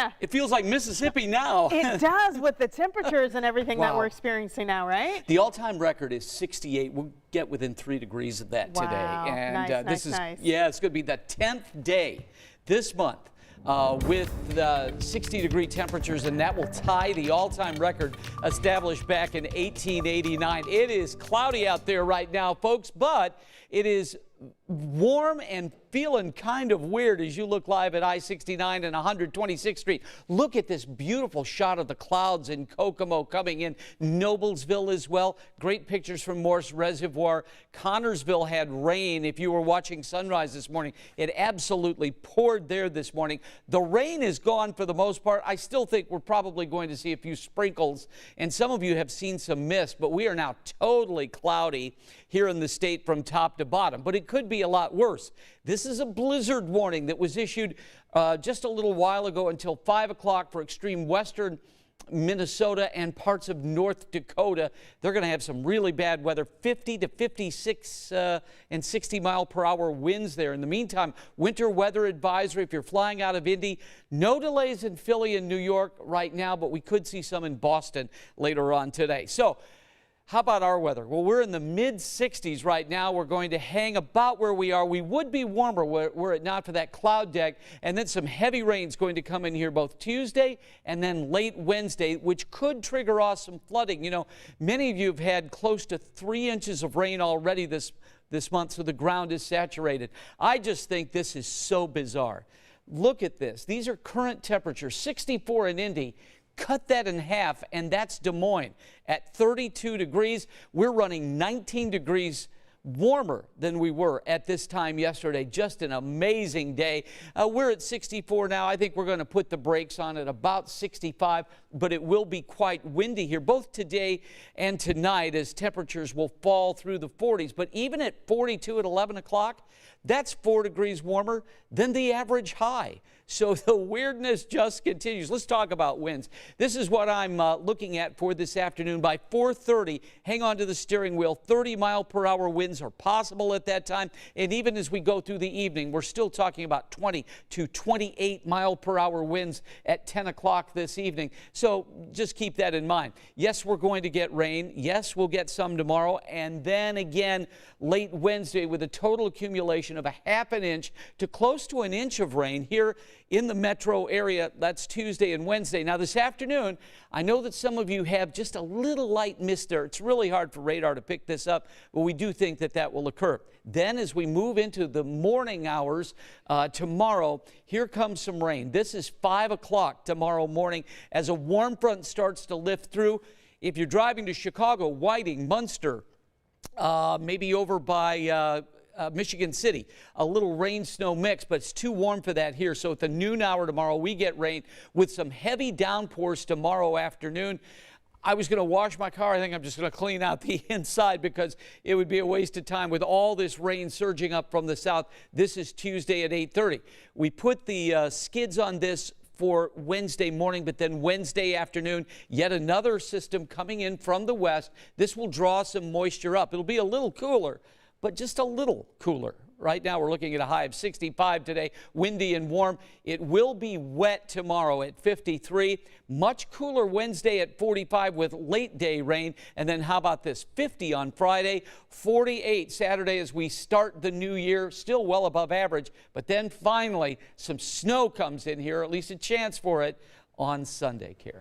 Yeah. It feels like Mississippi now. It does with the temperatures and everything that Wow. we're experiencing now, right? The all-time record is 68. We'll get within 3 degrees of that today. Wow. And Nice, this is, nice. yeah, it's going to be the 10th day this month with 60-degree temperatures, and that will tie the all-time record established back in 1889. It is cloudy out there right now, folks, but it is warm and feeling kind of weird as you look live at I-69 and 126th Street. Look at this beautiful shot of the clouds in Kokomo coming in. Noblesville as well. Great pictures from Morse Reservoir. Connorsville had rain. If you were watching sunrise this morning, it absolutely poured there this morning. The rain is gone for the most part. I still think we're probably going to see a few sprinkles, and some of you have seen some mist, but we are now totally cloudy here in the state from top to bottom. But it could be a lot worse. This is a blizzard warning that was issued just a little while ago until 5 o'clock for extreme western Minnesota and parts of North Dakota. They're going to have some really bad weather, 50 to 56 and 60 mile per hour winds there. In the meantime, winter weather advisory if you're flying out of Indy. No delays in Philly and New York right now, but we could see some in Boston later on today. So how about our weather? Well, we're in the mid-60s right now. We're going to hang about where we are. We would be warmer were it not for that cloud deck. And then some heavy rain's going to come in here both Tuesday and then late Wednesday, which could trigger off some flooding. You know, many of you have had close to 3 inches of rain already this month, so the ground is saturated. I just think this is so bizarre. Look at this. These are current temperatures, 64 in Indy. Cut that in half, and that's Des Moines at 32 degrees. We're running 19 degrees warmer than we were at this time yesterday. Just an amazing day. We're at 64 now. I think we're going to put the brakes on at about 65, but it will be quite windy here both today and tonight as temperatures will fall through the 40s. But even at 42 at 11 o'clock, that's 4 degrees warmer than the average high. So the weirdness just continues. Let's talk about winds. This is what I'm looking at for this afternoon. By 4:30, hang on to the steering wheel. 30-mile-per-hour winds are possible at that time. And even as we go through the evening, we're still talking about 20 to 28-mile-per-hour winds at 10 o'clock this evening. So just keep that in mind. Yes, we're going to get rain. Yes, we'll get some tomorrow. And then again, late Wednesday with a total accumulation of a half an inch to close to an inch of rain here in the metro area. That's Tuesday and Wednesday. Now this afternoon, I know that some of you have just a little light mist there. It's really hard for radar to pick this up, but we do think that that will occur. Then as we move into the morning hours tomorrow, here comes some rain. This is 5 o'clock tomorrow morning as a warm front starts to lift through. If you're driving to Chicago, Whiting, Munster, maybe over by Michigan City, a little rain snow mix, but it's too warm for that here. So at the noon hour tomorrow, we get rain with some heavy downpours tomorrow afternoon. I was going to wash my car. I think I'm just going to clean out the inside because it would be a waste of time with all this rain surging up from the south. This is Tuesday at 8:30. We put the skids on this for Wednesday morning, but then Wednesday afternoon, yet another system coming in from the west. This will draw some moisture up. It'll be a little cooler, but just a little cooler. Right now we're looking at a high of 65 today, windy and warm. It will be wet tomorrow at 53. Much cooler Wednesday at 45 with late day rain. And then how about this? 50 on Friday, 48 Saturday as we start the new year, still well above average. But then finally some snow comes in here, at least a chance for it on Sunday, Karen.